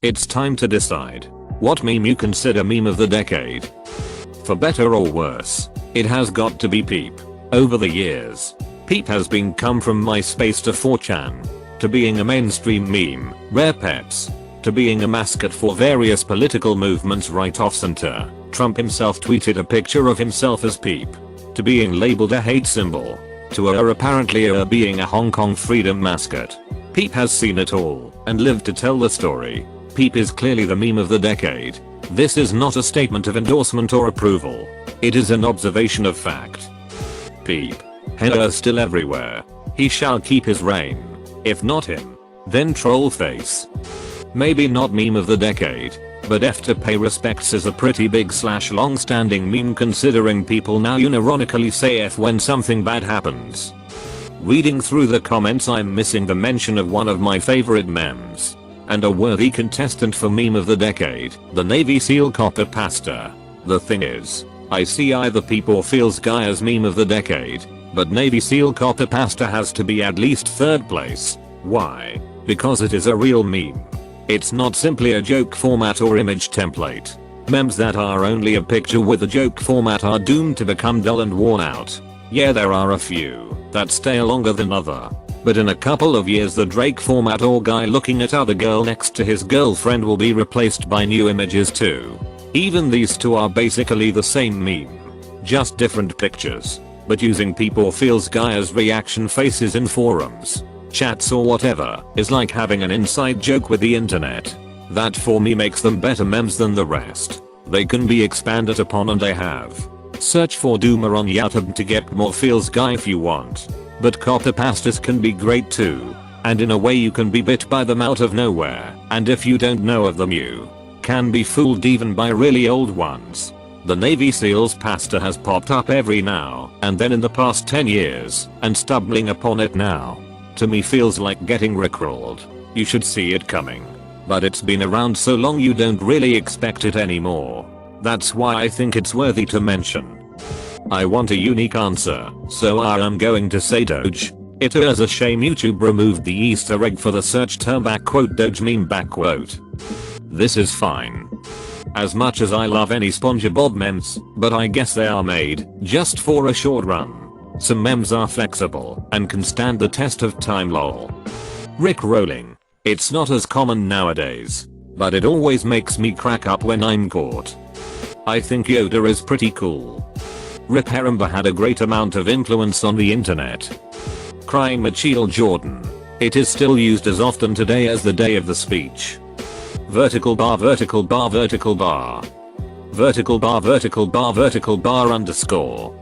It's time to decide what meme you consider meme of the decade. For better or worse, it has got to be Peep. Over the years, Peep has come from MySpace to 4chan, to being a mainstream meme, rare peps, to being a mascot for various political movements right off center. Trump himself tweeted a picture of himself as Peep, to being labeled a hate symbol, to apparently being a Hong Kong freedom mascot. Peep has seen it all and lived to tell the story. Peep is clearly the meme of the decade. This is not a statement of endorsement or approval. It is an observation of fact. Peep. Hair still everywhere. He shall keep his reign. If not him, then Trollface. Maybe not meme of the decade, but F to pay respects is a pretty big / long-standing meme considering people now unironically say F when something bad happens. Reading through the comments, I'm missing the mention of one of my favorite memes, and a worthy contestant for meme of the decade, the Navy SEAL copper pasta. The thing is, I see either Peep or Feels Guy as meme of the decade, but Navy SEAL copper pasta has to be at least third place. Why? Because it is a real meme. It's not simply a joke format or image template. Memes that are only a picture with a joke format are doomed to become dull and worn out. Yeah, there are a few that stay longer than other, but in a couple of years the Drake format or guy looking at other girl next to his girlfriend will be replaced by new images too. Even these two are basically the same meme, just different pictures, but using Peep or Feels Guy as reaction faces in forums, chats or whatever is like having an inside joke with the internet. That for me makes them better memes than the rest. They can be expanded upon and they have. Search for Doomer on YouTube to get more Feels Guy if you want. But copper pastas can be great too. And in a way you can be bit by them out of nowhere, and if you don't know of them you can be fooled even by really old ones. The Navy SEALs pasta has popped up every now and then in the past 10 years, and stumbling upon it now, to me feels like getting rickrolled. You should see it coming. But it's been around so long you don't really expect it anymore. That's why I think it's worthy to mention. I want a unique answer, so I am going to say Doge. It is a shame YouTube removed the Easter egg for the search term Doge meme . This is fine. As much as I love any SpongeBob memes, but I guess they are made just for a short run. Some memes are flexible and can stand the test of time lol. Rick rolling. It's not as common nowadays, but it always makes me crack up when I'm caught. I think Yoda is pretty cool. Rip Heramba had a great amount of influence on the internet. Crying Michael Jordan. It is still used as often today as the day of the speech. Vertical bar vertical bar vertical bar. Vertical bar vertical bar vertical bar underscore.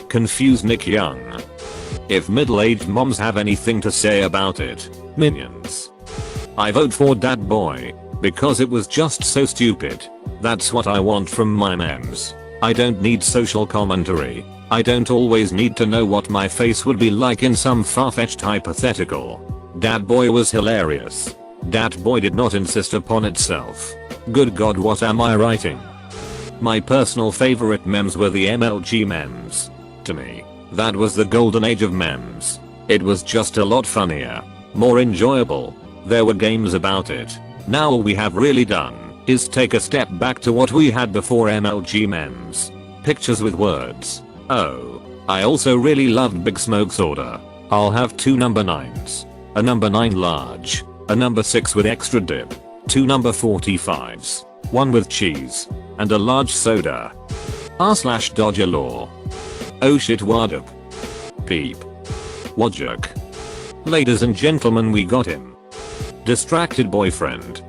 Confuse Nick Young. If middle-aged moms have anything to say about it, Minions. I vote for Dat Boy, because it was just so stupid. That's what I want from my memes. I don't need social commentary. I don't always need to know what my face would be like in some far-fetched hypothetical. Dat Boy was hilarious. Dat Boy did not insist upon itself. Good god, what am I writing? My personal favorite memes were the MLG memes. To me, that was the golden age of memes. It was just a lot funnier, more enjoyable. There were games about it. Now all we have really done is take a step back to what we had before MLG memes. Pictures with words. Oh, I also really loved Big Smoke's order. I'll have 2 number 9s. A number 9 large. A number 6 with extra dip. 2 number 45s. 1 with cheese. And a large soda. r/Dodger Law. Oh shit, what up? Peep. Wajak. Ladies and gentlemen, we got him. Distracted boyfriend.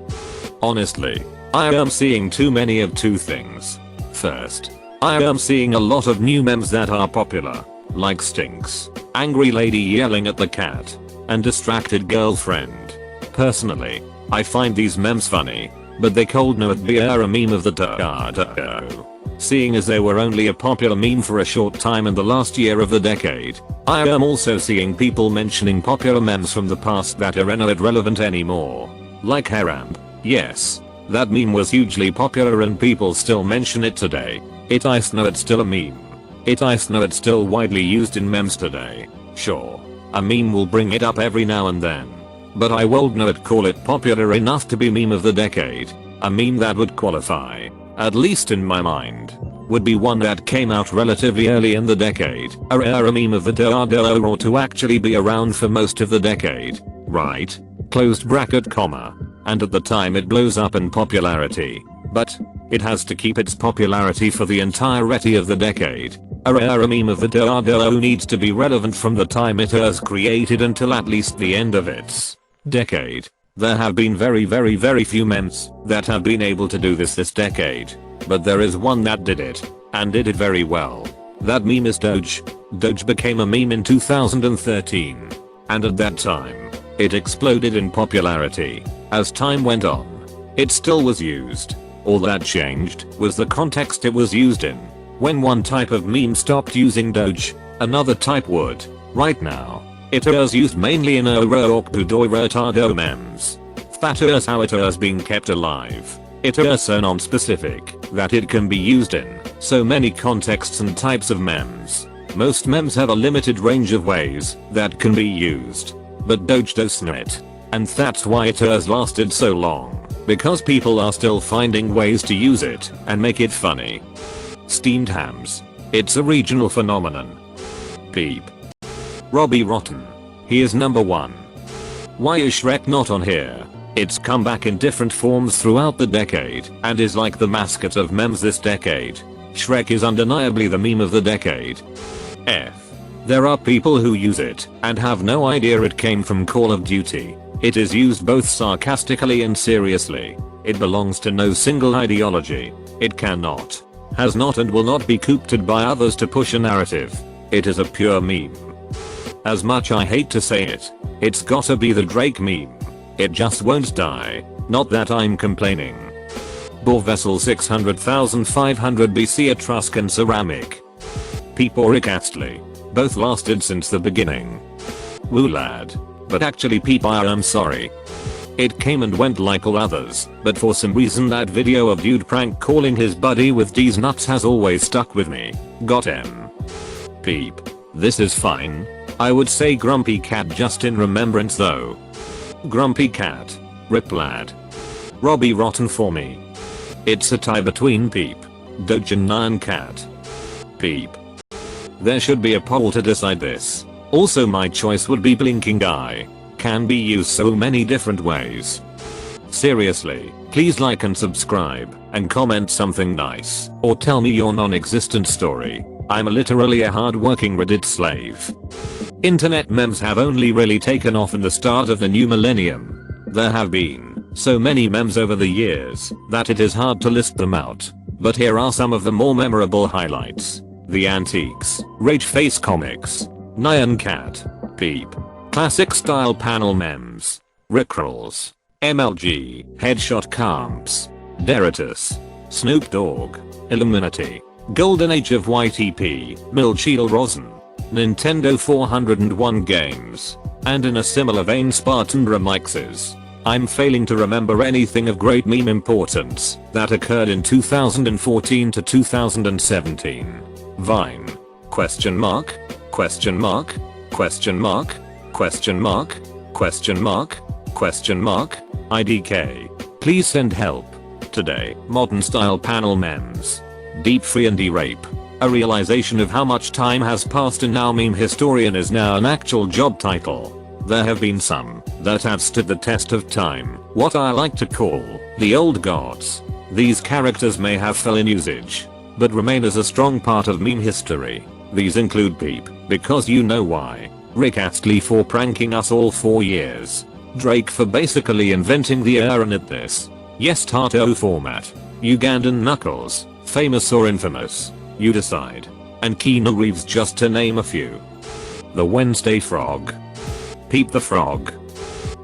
Honestly, I am seeing too many of two things. First, I am seeing a lot of new memes that are popular, like Stinks, angry lady yelling at the cat, and distracted girlfriend. Personally, I find these memes funny, but they cold no be a meme of the decade. Seeing as they were only a popular meme for a short time in the last year of the decade, I am also seeing people mentioning popular memes from the past that are not relevant anymore. Like Harambe. Yes, that meme was hugely popular and people still mention it today. I know it's still a meme. I know it's still widely used in memes today. Sure, a meme will bring it up every now and then, but I would not call it popular enough to be meme of the decade. A meme that would qualify, at least in my mind, would be one that came out relatively early in the decade, a rare meme of the decade or to actually be around for most of the decade, right? Closed bracket comma. And at the time it blows up in popularity, but it has to keep its popularity for the entirety of the decade. A rare meme of the decade needs to be relevant from the time it was created until at least the end of its decade. There have been very few memes that have been able to do this decade, but there is one that did it, and did it very well. That meme is Doge. Doge became a meme in 2013, and at that time, it exploded in popularity. As time went on, it still was used. All that changed was the context it was used in. When one type of meme stopped using Doge, another type would. Right now, it is used mainly in retarded memes. That is how it is being kept alive. It is so non-specific that it can be used in so many contexts and types of memes. Most memes have a limited range of ways that can be used, but Doge doesn't. And that's why it has lasted so long, because people are still finding ways to use it and make it funny. Steamed hams. It's a regional phenomenon. Peep. Robbie Rotten. He is number 1. Why is Shrek not on here? It's come back in different forms throughout the decade and is like the mascot of memes this decade. Shrek is undeniably the meme of the decade. F. There are people who use it and have no idea it came from Call of Duty. It is used both sarcastically and seriously. It belongs to no single ideology. It cannot, has not and will not be coopted by others to push a narrative. It is a pure meme. As much I hate to say it, it's gotta be the Drake meme. It just won't die. Not that I'm complaining. Boar vessel 600,500 BC Etruscan ceramic. Peep or Rick Astley. Both lasted since the beginning. Woo lad. But actually Peep, I am sorry. It came and went like all others, but for some reason that video of dude prank calling his buddy with D's nuts has always stuck with me. Got him. Peep. This is fine. I would say Grumpy Cat just in remembrance though. Grumpy Cat. Rip lad. Robbie Rotten for me. It's a tie between Peep, Doge and Nyan Cat. Peep. There should be a poll to decide this. Also my choice would be Blinking Eye. Can be used so many different ways. Seriously, please like and subscribe, and comment something nice, or tell me your non-existent story. I'm literally a hard-working Reddit slave. Internet memes have only really taken off in the start of the new millennium. There have been so many memes over the years that it is hard to list them out. But here are some of the more memorable highlights. The Antiques, Rage Face Comics, Nyan Cat, Peep, Classic Style Panel Memes, Rickrolls, MLG, Headshot Camps, Deritus, Snoop Dogg, Illuminati, Golden Age of YTP, Milchil Rosen, Nintendo 401 games, and in a similar vein Spartan remixes. I'm failing to remember anything of great meme importance that occurred in 2014 to 2017. Vine? Question mark? Question mark? Question mark? Question mark? Question mark? Question mark? IDK. Please send help. Today, modern style panel memes. Deep free and rape. A realization of how much time has passed and now meme historian is now an actual job title. There have been some that have stood the test of time, what I like to call the old gods. These characters may have fell in usage, but remain as a strong part of meme history. These include Peep, because you know why, Rick Astley for pranking us all for years, Drake for basically inventing the internet this, yes Tato format, Ugandan Knuckles, famous or infamous, you decide, and Keanu Reeves just to name a few. The Wednesday Frog. Peep the Frog.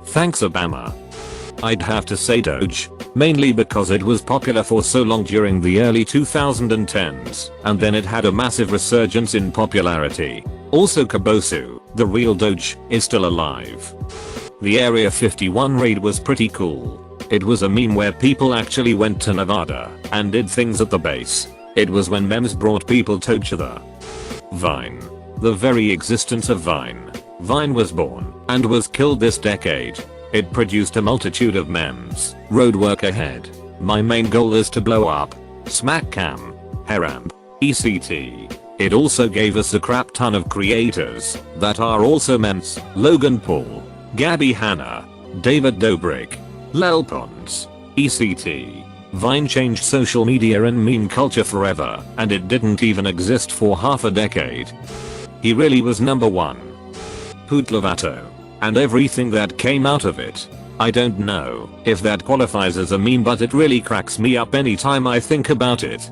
Thanks Obama. I'd have to say Doge, mainly because it was popular for so long during the early 2010s, and then it had a massive resurgence in popularity. Also Kabosu, the real Doge, is still alive. The Area 51 raid was pretty cool. It was a meme where people actually went to Nevada and did things at the base. It was when memes brought people to each other. Vine. The very existence of Vine. Vine was born and was killed this decade. It produced a multitude of memes. Road work ahead. My main goal is to blow up. Smack cam. Heramp. ECT. It also gave us a crap ton of creators that are also memes. Logan Paul. Gabby Hanna. David Dobrik. Lelpons. ECT. Vine changed social media and meme culture forever, and it didn't even exist for half a decade. He really was number one. Hoot Lovato. And everything that came out of it. I don't know if that qualifies as a meme, but it really cracks me up anytime I think about it.